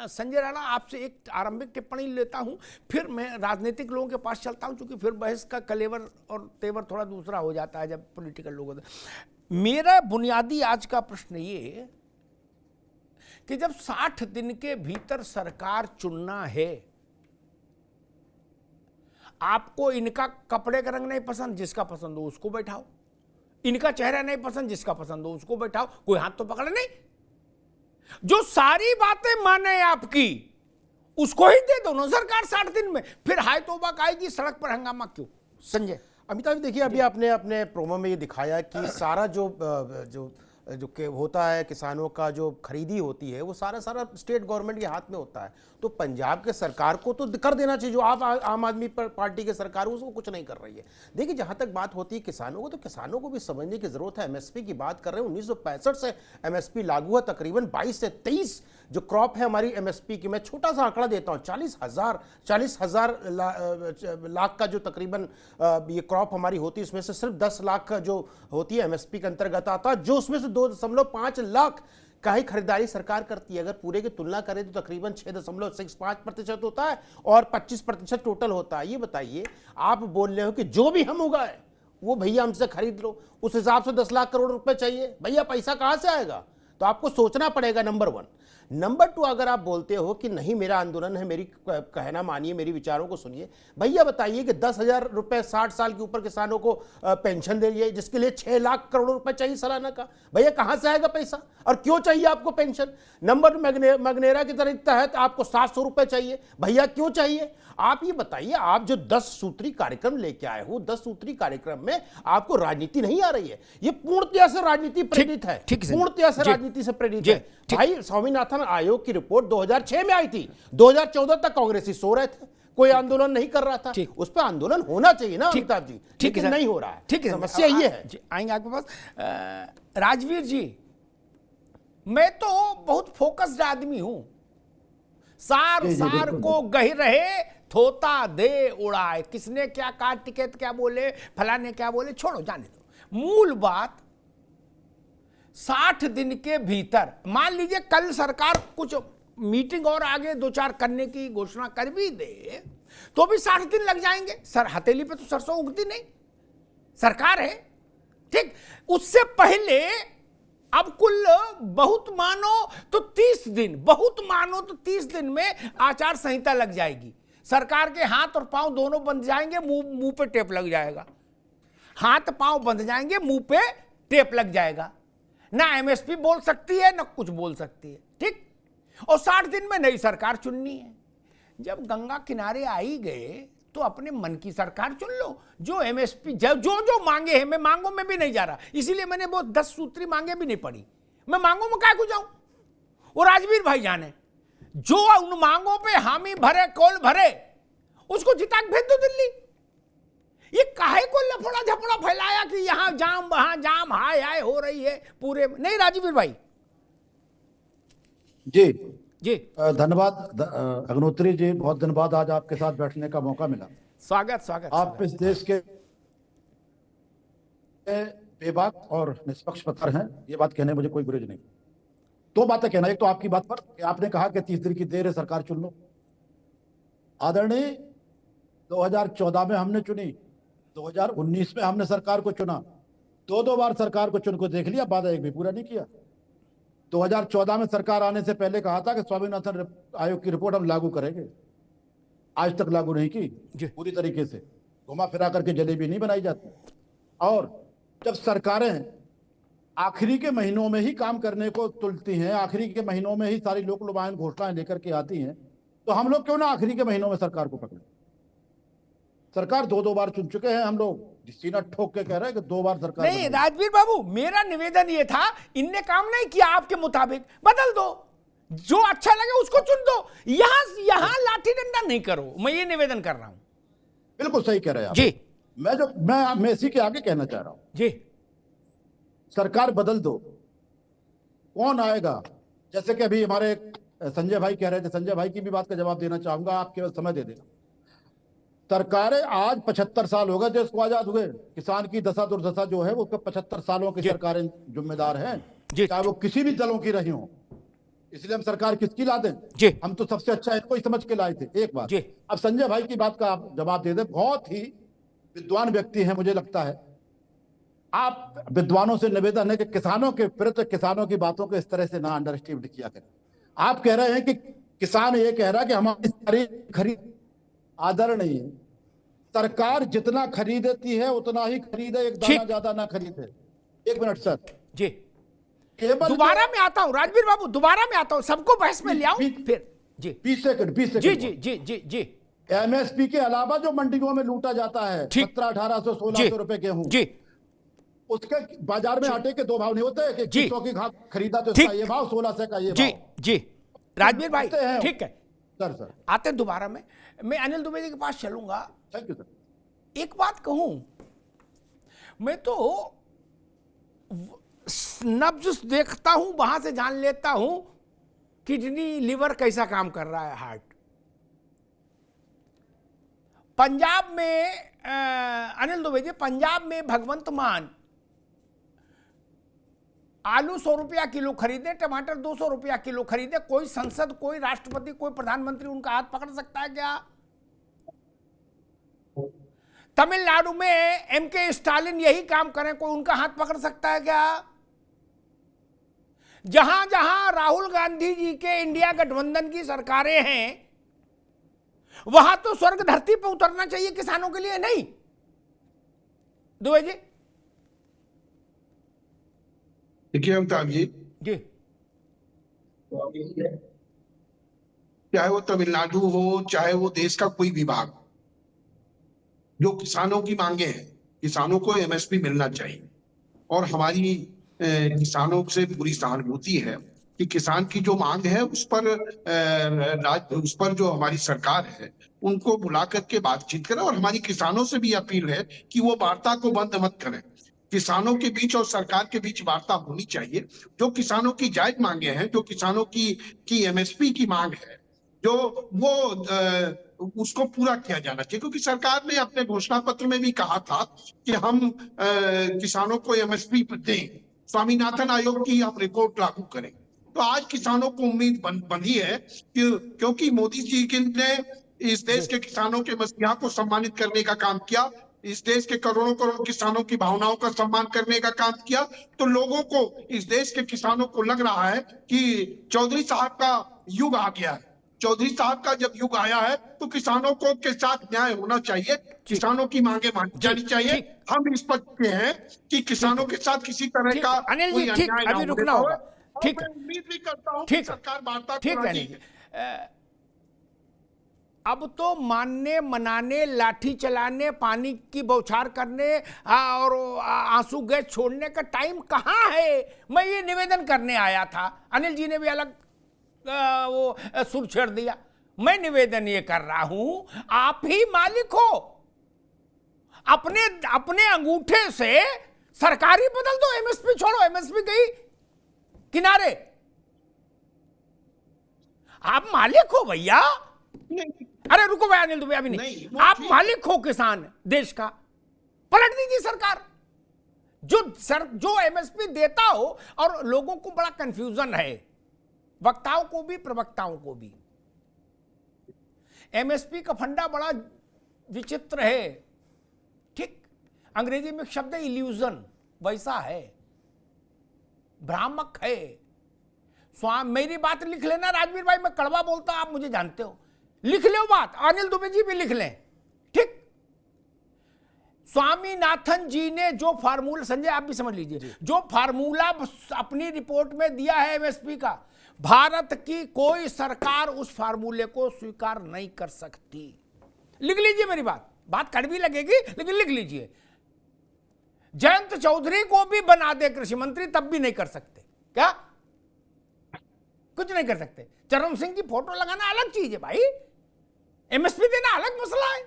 संजय राणा, आपसे एक आरंभिक टिप्पणी लेता हूं, फिर मैं राजनीतिक लोगों के पास चलता हूं, क्योंकि फिर बहस का कलेवर और तेवर थोड़ा दूसरा हो जाता है जब पॉलिटिकल लोगों से। मेरा बुनियादी आज का प्रश्न ये कि जब 60 दिन के भीतर सरकार चुनना है, आपको इनका कपड़े का रंग नहीं पसंद, जिसका पसंद हो उसको बैठाओ, इनका चेहरा नहीं पसंद, जिसका पसंद हो उसको बैठाओ, कोई हाथ तो पकड़े नहीं। जो सारी बातें माने आपकी उसको ही दे दो ना सरकार 60 दिन में, फिर हाय तौबा आएगी, सड़क पर हंगामा क्यों? संजय। अमिताभ जी, देखिए अभी आपने अपने प्रोमो में ये दिखाया कि सारा जो होता है, किसानों का जो खरीदी होती है वो सारा स्टेट गवर्नमेंट के हाथ में होता है। तो पंजाब के सरकार को तो कर देना चाहिए, जो आप आम आदमी पार्टी के सरकार उसको कुछ नहीं कर रही है। देखिए जहां तक बात होती है किसानों को, तो किसानों को भी समझने की जरूरत है। एमएसपी की बात कर रहे हैं, 1965 से एमएसपी लागू है, तकरीबन 22 से 23 जो क्रॉप है हमारी एमएसपी की, मैं छोटा सा आंकड़ा देता हूं, 40,000 लाख का जो तकरीबन ये क्रॉप हमारी होती है, उसमें से सिर्फ 10 लाख का जो होती है एमएसपी के अंतर्गत आता है, जो उसमें से 2.5 लाख का ही खरीदारी सरकार करती है। अगर पूरे की तुलना करें तो तकरीबन 6.65% होता है और 25% टोटल होता है। ये बताइए, आप बोल रहे हो कि जो भी हम उगाए वो भैया हमसे खरीद लो, उस हिसाब से 10 लाख करोड़ रुपए चाहिए, भैया पैसा कहां से आएगा? तो आपको सोचना पड़ेगा, नंबर 1। नंबर 2, अगर आप बोलते हो कि नहीं मेरा आंदोलन है, मेरी कहना मानिए, मेरी विचारों को सुनिए, भैया बताइए कि 10,000 रुपए 60 साल के ऊपर किसानों को पेंशन दे रही, जिसके लिए 6 लाख करोड़ रुपए चाहिए सालाना का, भैया कहां से आएगा पैसा और क्यों चाहिए आपको पेंशन? नंबर 2, मगनेरा के तहत आपको 700 रुपए चाहिए, भैया क्यों चाहिए? आप ये बताइए, आप जो 10 सूत्री कार्यक्रम लेके आए हो, 10 सूत्री कार्यक्रम में आपको राजनीति नहीं आ रही है, ये पूर्णतया से राजनीति प्रेरित है, पूर्णतया से राजनीति से प्रेरित है। भाई स्वामीनाथन आयोग की रिपोर्ट 2006 में आई थी, 2014 तक कांग्रेसी सो रहे थे, कोई आंदोलन नहीं कर रहा था। उस पर आंदोलन होना चाहिए ना अमिताभ जी, ठीक है, नहीं हो रहा है। ठीक है, समस्या ये है। आएंगे आपके पास। राजवीर जी, मैं तो बहुत फोकस्ड आदमी हूं, सार को गही रहे, थोता दे उड़ाए, किसने क्या कहा, टिकट क्या बोले, फलाने क्या बोले, छोड़ो, जाने दो। मूल बात, 60 दिन के भीतर, मान लीजिए कल सरकार कुछ मीटिंग और आगे 2-4 करने की घोषणा कर भी दे, तो भी 60 दिन लग जाएंगे। सर हथेली पे तो सरसों उगती नहीं, सरकार है, ठीक। उससे पहले अब कुल बहुत मानो तो 30 दिन, बहुत मानो तो 30 दिन में आचार संहिता लग जाएगी, सरकार के हाथ और पांव दोनों बंध जाएंगे, मुंह पे टेप लग जाएगा, हाथ पांव बंध जाएंगे, मुंह पे टेप लग जाएगा, ना एमएसपी बोल सकती है ना कुछ बोल सकती है, ठीक। और 60 दिन में नई सरकार चुननी है। जब गंगा किनारे आई गए तो अपने मन की सरकार चुन लो, जो एमएसपी जो मांगे हैं, मैं मांगों में भी नहीं जा रहा, इसीलिए मैंने वो 10 सूत्री मांगे भी नहीं पड़ी, मैं मांगों में क्या को जाऊं? वो राजवीर भाई जाने, जो उन मांगों पे हामी भरे, कौल भरे, उसको जिता के भेज दो दिल्ली। ये काहे को लफड़ा झपड़ा फैलाया कि यहां जाम वहां जाम, हाय हाय हो रही है पूरे, नहीं राजवीर भाई जी जी, धन्यवाद अग्निहोत्री जी, बहुत दिन बाद आज आपके साथ बैठने का मौका मिला। स्वागत। आप इस देश के बेबाक और निष्पक्ष पत्रकार हैं, ये बात कहने मुझे कोई गुरेज नहीं। 2 बातें कहना, एक तो आपकी बात पर कि आपने कहा कि 30 दिन की देर है, सरकार चुन लो। आदरणीय, 2014 में हमने चुनी, 2019 में हमने सरकार को चुना, 2 बार सरकार को चुन को देख लिया, वादा एक भी पूरा नहीं किया। 2014 में सरकार आने से पहले कहा था कि स्वामीनाथन आयोग की रिपोर्ट हम लागू करेंगे, आज तक लागू नहीं की पूरी तरीके से, घुमा फिरा करके जलेबी नहीं बनाई जाती। और जब सरकारें आखिरी के महीनों में ही काम करने को तुलती हैं, आखिरी के महीनों में ही सारी लोक लुभायन घोषणाएं लेकर के आती हैं, तो हम लोग क्यों ना आखिरी के महीनों में सरकार को पकड़े? सरकार 2 बार चुन चुके हैं, हम लोग सीना ठोक के कह रहे हैं कि 2 बार सरकार नहीं। राजवीर बाबू, मेरा निवेदन ये था, इनने काम नहीं किया आपके मुताबिक, बदल दो, जो अच्छा लगे उसको चुन दो, यहां लाठी डंडा नहीं करो, मैं ये निवेदन कर रहा हूं। बिल्कुल सही कह रहे हैं आप जी। मैं इसी के आगे कहना चाह रहा हूं जी, सरकार बदल दो, कौन आएगा? जैसे कि अभी हमारे संजय भाई कह रहे थे, संजय भाई की भी बात का जवाब देना चाहूंगा, आप केवल समय दे देना। सरकारें आज 75 साल हो गए देश को आजाद हुए, किसान की दशा दुर्दशा जो है वो 75 सालों की सरकारें जिम्मेदार हैं, चाहे वो किसी भी दलों की रही हो। इसलिए हम सरकार किसकी ला दें? जी। हम तो सबसे अच्छा इनको ही समझ के लाए थे। एक बात। जी। अब संजय भाई की बात का आप जवाब दे दें। बहुत ही विद्वान व्यक्ति हैं, मुझे लगता है। आप विद्वानों से निवेदन है कि किसानों के प्रति, किसानों की बातों को इस तरह से ना अंडर एस्टिमेट किया करें। आप कह रहे हैं कि किसान ये कह रहा है कि हमारी सारी खरीद, आदरणीय, सरकार जितना खरीदती है उतना ही खरीदे, एक दाना ज्यादा ना खरीदे। एक मिनट सर जी, केवल दोबारा मैं आता हूं राजवीर बाबू, दोबारा मैं आता हूं, सबको बहस में ले आऊं फिर। जी 20 सेकंड, 20 जी सेकंड। जी जी जी जी। एमएसपी के अलावा जो मंडियों में लूटा जाता है, 1700-1800 1600 रुपए गेहूं, जी, उसके बाजार में आटे के दो भाव नहीं होते कि जी। 100 की खरीदा तो ठीक। इसका ये भाव, 1600 का ये जी भाव। जी राजवीर भाई, होते हैं। ठीक है, सर आते हैं दोबारा में। मैं अनिल दुबे जी के पास चलूंगा। Thank you sir. एक बात कहूं, मैं तो नब्ज देखता हूं, वहां से जान लेता हूं किडनी लिवर कैसा काम कर रहा है, हार्ट। पंजाब में अनिल दुबे जी, पंजाब में भगवंत मान आलू 100 रुपया किलो खरीदे, टमाटर 200 रुपया किलो खरीदे, कोई संसद, कोई राष्ट्रपति, कोई प्रधानमंत्री उनका हाथ पकड़ सकता है क्या? तमिलनाडु में एमके स्टालिन यही काम करें, कोई उनका हाथ पकड़ सकता है क्या? जहां जहां राहुल गांधी जी के इंडिया गठबंधन की सरकारें हैं, वहां तो स्वर्ग धरती पर उतरना चाहिए किसानों के लिए, नहीं दुबे जी? देखिए अमिताभ जी, चाहे वो तमिलनाडु हो, चाहे वो देश का कोई भी भाग, जो किसानों की मांगे हैं, किसानों को एमएसपी मिलना चाहिए। और हमारी किसानों से पूरी सहानुभूति है कि किसान की जो मांग है उस पर जो हमारी सरकार है उनको बुला करके बातचीत करें। और हमारी किसानों से भी अपील है कि वो वार्ता को बंद मत करें। किसानों के बीच और सरकार के बीच वार्ता होनी चाहिए। जो किसानों की जायज मांगे हैं, जो किसानों की एमएसपी की मांग है, जो वो उसको पूरा किया जाना चाहिए। क्योंकि सरकार ने अपने घोषणा पत्र में भी कहा था कि हम किसानों को एमएसपी दें, स्वामीनाथन आयोग की हम रिपोर्ट लागू करें। तो आज किसानों को उम्मीद बंधी है कि क्योंकि मोदी जी ने इस देश के किसानों के मसीहा को सम्मानित करने का काम किया, इस देश के करोड़ों करोड़ किसानों की भावनाओं का सम्मान करने का काम किया, तो लोगों को, इस देश के किसानों को लग रहा है कि चौधरी साहब का युग आ गया है। चौधरी साहब का जब युग आया है तो किसानों को के साथ न्याय होना चाहिए, किसानों की मांगे मानी जानी चाहिए। हम इस पक्ष के हैं कि किसानों के साथ किसी तरह का अनिल कोई जी, ठीक, अन्याय अभी ना रुकना होने होगा। पाए। ठीक और है, मैं उम्मीद भी करता हूं कि ठीक है, सरकार वार्ता ठीक को है राजी अनिल। है। अब तो मानने, मनाने, लाठी चलाने, पानी की बौछार करने और आंसू गैस छोड़ने का टाइम कहाँ है? मैं ये निवेदन करने आया था। अनिल जी ने भी अलग वो सुर छेड़ दिया। मैं निवेदन ये कर रहा हूं, आप ही मालिक हो, अपने अपने अंगूठे से सरकारी बदल दो, एमएसपी छोड़ो, एमएसपी गई किनारे। आप मालिक हो भैया। अरे रुको भाई अनिल दुबे, अभी नहीं, आप मालिक हो किसान देश का, पलट दीजिए सरकार। जो एमएसपी देता हो, और लोगों को बड़ा कंफ्यूजन है, वक्ताओं को भी प्रवक्ताओं को भी। एमएसपी का फंडा बड़ा विचित्र है, ठीक? अंग्रेजी में एक शब्द है इल्यूजन, वैसा है, भ्रामक है। मेरी बात लिख लेना राजवीर भाई, मैं कड़वा बोलता, आप मुझे जानते हो, लिख लो बात, अनिल दुबे जी भी लिख लें, ठीक? स्वामीनाथन जी ने जो फार्मूला, संजय आप भी समझ लीजिए, जो फार्मूला अपनी रिपोर्ट में दिया है एमएसपी का, भारत की कोई सरकार उस फार्मूले को स्वीकार नहीं कर सकती। लिख लीजिए मेरी बात कड़वी लगेगी लेकिन लिख लीजिए। जयंत चौधरी को भी बना दे कृषि मंत्री, तब भी नहीं कर सकते। क्या? कुछ नहीं कर सकते। चरण सिंह की फोटो लगाना अलग चीज है भाई, एमएसपी देना अलग मसला है।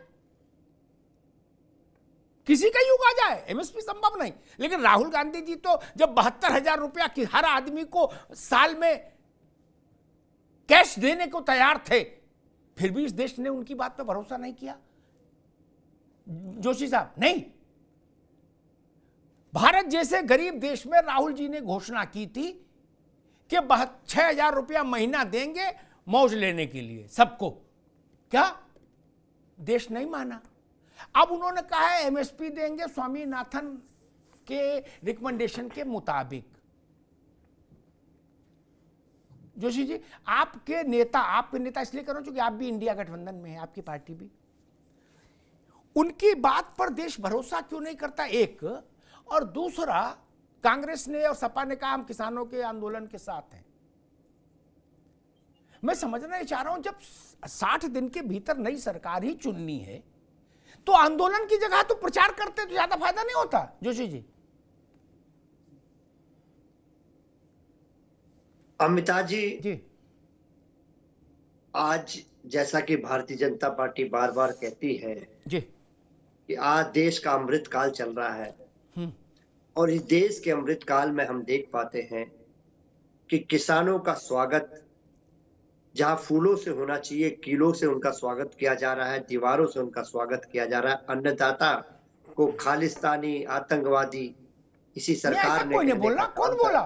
किसी का युग आ जाए, एमएसपी संभव नहीं। लेकिन राहुल गांधी जी तो जब 72,000 रुपया की हर आदमी को साल में कैश देने को तैयार थे, फिर भी इस देश ने उनकी बात पर भरोसा नहीं किया। जोशी साहब, नहीं, भारत जैसे गरीब देश में राहुल जी ने घोषणा की थी कि 6,000 रुपया महीना देंगे मौज लेने के लिए सबको। क्या देश नहीं माना? अब उन्होंने कहा है एमएसपी देंगे स्वामीनाथन के रिकमेंडेशन के मुताबिक। जोशी जी, आपके नेता इसलिए कर रहा हूं क्योंकि आप भी इंडिया गठबंधन में हैं, आपकी पार्टी भी। उनकी बात पर देश भरोसा क्यों नहीं करता? एक, और दूसरा, कांग्रेस ने और सपा ने कहा हम किसानों के आंदोलन के साथ हैं। मैं समझना ही चाह रहा हूं, जब 60 दिन के भीतर नई सरकार ही चुननी है तो आंदोलन की जगह तो प्रचार करते तो ज्यादा फायदा नहीं होता? जोशी जी। अमिताभ जी, आज जैसा कि भारतीय जनता पार्टी बार बार कहती है जी, कि आज देश का अमृत काल चल रहा है, और इस देश के अमृत काल में हम देख पाते हैं कि किसानों का स्वागत जहां फूलों से होना चाहिए, कीलों से उनका स्वागत किया जा रहा है, दीवारों से उनका स्वागत किया जा रहा है। अन्नदाता को खालिस्तानी, आतंकवादी इसी सरकार ने कोई नहीं बोला। कौन बोला?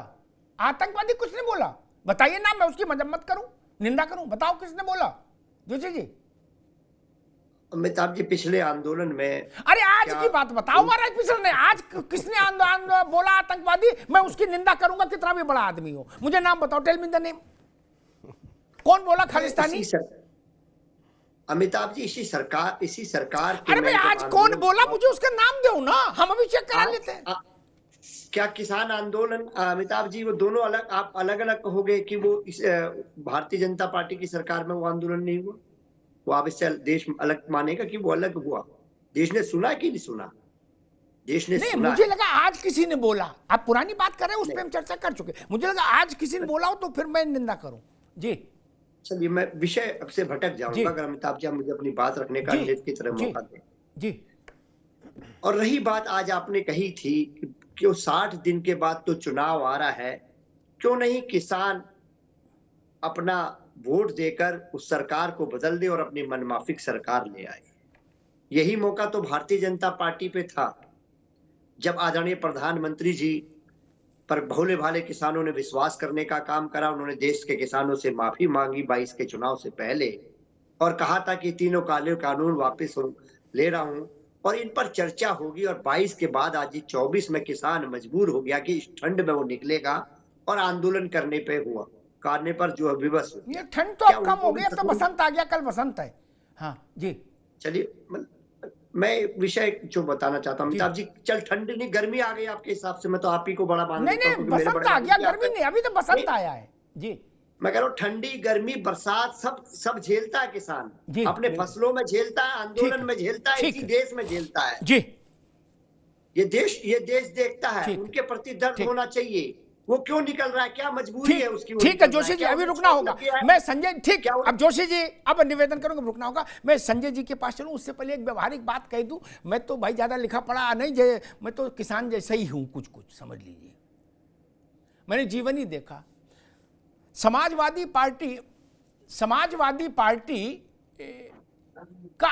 आतंकवादी कुछ नहीं बोला। बताइए ना, मैं उसकी मजम्मत करूं, निंदा करूं? बताओ किसने बोला? जोशी जी। अमिताभ जी, पिछले आंदोलन में, अरे आज की बात बताओ महाराज, पिछले नहीं, आज किसने आंदोलन बोला आतंकवादी? मैं उसकी निंदा करूंगा कितना भी बड़ा आदमी हो। मुझे नाम बताओ, टेल मी द नेम। कौन बोला खालिस्तानी? अमिताभ जी, इसी सरकार अरे भाई, आज कौन बोला? मुझे उसका नाम दो ना, हम अभी चेक करा लेते हैं। क्या किसान आंदोलन, अमिताभ जी, वो दोनों अलग, आप अलग अलग कहोगे कि वो इस भारतीय जनता पार्टी की सरकार में वो आंदोलन नहीं हुआ? वो आप इससे देश अलग मानेगा कि वो अलग हुआ? देश ने सुना कि नहीं सुना? देश ने नहीं, सुना। मुझे लगा आज किसी ने बोला। आप पुरानी बात कर रहे हैं, उस पर हम चर्चा कर चुके। मुझे लगा आज किसी ने बोला हो तो फिर मैं निंदा करूं। जी चलिए, मैं विषय से भटक जाऊंगा अगर अमिताभ जी आप मुझे अपनी बात रखने का नियत की तरह मौका दें। जी। और रही बात, आज आपने कही थी कि 60 दिन के बाद तो चुनाव आ रहा है, क्यों नहीं किसान अपना वोट देकर उस सरकार को बदल दे और अपनी मनमाफिक सरकार ले आए। यही मौका तो भारतीय जनता पार्टी पे था जब आदरणीय प्रधानमंत्री जी पर भोले भाले किसानों ने विश्वास करने का काम करा। उन्होंने देश के किसानों से माफी मांगी 22 के चुनाव से पहले, और कहा था कि तीनों काले कानून वापस ले रहा हूं और इन पर चर्चा होगी। और 22 के बाद आज 24 में किसान मजबूर हो गया कि इस ठंड में वो निकलेगा और आंदोलन करने पर जो है विवश हो। ये ठंड तो अब कम हो गई, अब तो बसंत आ गया, कल बसंत है। हाँ जी। चलिए, मैं विषय जो बताना चाहता हूँ अमिताभ जी, चल ठंड नहीं, गर्मी आ गई आपके हिसाब से, मैं तो आप ही को बड़ा मान लेता हूं। नहीं, बसंत आ गया, गर्मी नहीं, अभी तो बसंत आया है। जी, मैं कह रहा हूँ ठंडी, गर्मी, बरसात सब झेलता है किसान, अपने फसलों में झेलता है, आंदोलन में झेलता है, इसी देश में झेलता है। जी, ये देश देखता है, उनके प्रति दर्द होना चाहिए। वो क्यों निकल रहा है? क्या मजबूरी है उसकी? ठीक है जोशी जी, अभी रुकना होगा। मैं संजय, ठीक, अब जोशी जी अब निवेदन करूंगा, रुकना होगा। मैं संजय जी के पास चलूं, उससे पहले एक व्यवहारिक बात कह दूं। मैं तो भाई ज्यादा लिखा पढ़ा नहीं, मैं तो किसान जैसा ही हूं, कुछ समझ लीजिए। मैंने जीवन ही देखा। समाजवादी पार्टी का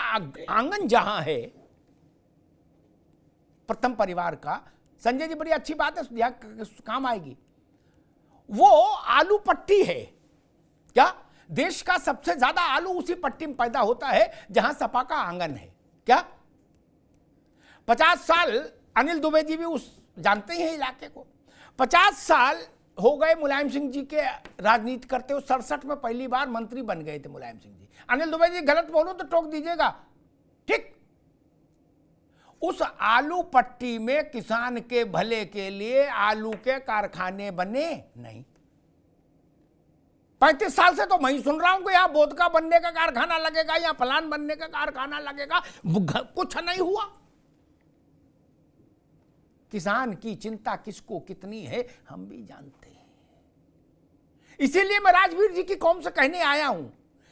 आंगन जहां है, प्रथम परिवार का, संजय जी बड़ी अच्छी बात है, काम आएगी। वो आलू पट्टी है क्या? देश का सबसे ज्यादा आलू उसी पट्टी में पैदा होता है जहां सपा का आंगन है क्या? 50 साल अनिल दुबे जी भी उस जानते ही हैं इलाके को। 50 साल हो गए मुलायम सिंह जी के राजनीति करते हुए। 67 में पहली बार मंत्री बन गए थे मुलायम सिंह जी। अनिल दुबे जी गलत बोलूं तो टोक दीजिएगा, ठीक? उस आलू पट्टी में किसान के भले के लिए आलू के कारखाने बने नहीं। 35 साल से तो मैं ही सुन रहा हूं कि यहां बोदका बनने का कारखाना लगेगा, यहां फलान बनने का कारखाना लगेगा, कुछ नहीं हुआ। किसान की चिंता किसको कितनी है हम भी जानते हैं। इसीलिए मैं राजवीर जी की कौम से कहने आया हूं,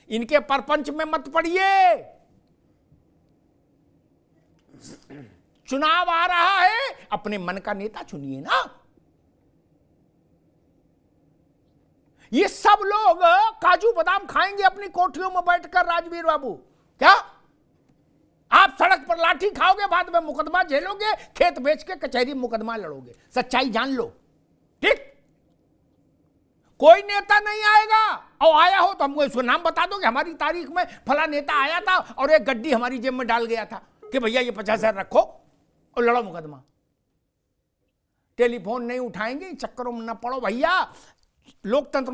इनके परपंच में मत पड़िए। चुनाव आ रहा है, अपने मन का नेता चुनिए ना। ये सब लोग काजू बादाम खाएंगे अपनी कोठियों में बैठकर। राजवीर बाबू, क्या आप सड़क पर लाठी खाओगे, बाद में मुकदमा झेलोगे, खेत बेच के कचहरी मुकदमा लड़ोगे? सच्चाई जान लो, ठीक? कोई नेता नहीं आएगा, और आया हो तो हमको इसको नाम बता दो कि हमारी तारीख में फला नेता आया था और एक गड्डी हमारी जेब में डाल गया था कि भैया ये 50,000 रखो और लड़ो मुकदमा। टेलीफोन नहीं उठाएंगे, चक्करों में न पड़ो भैया। लोकतंत्र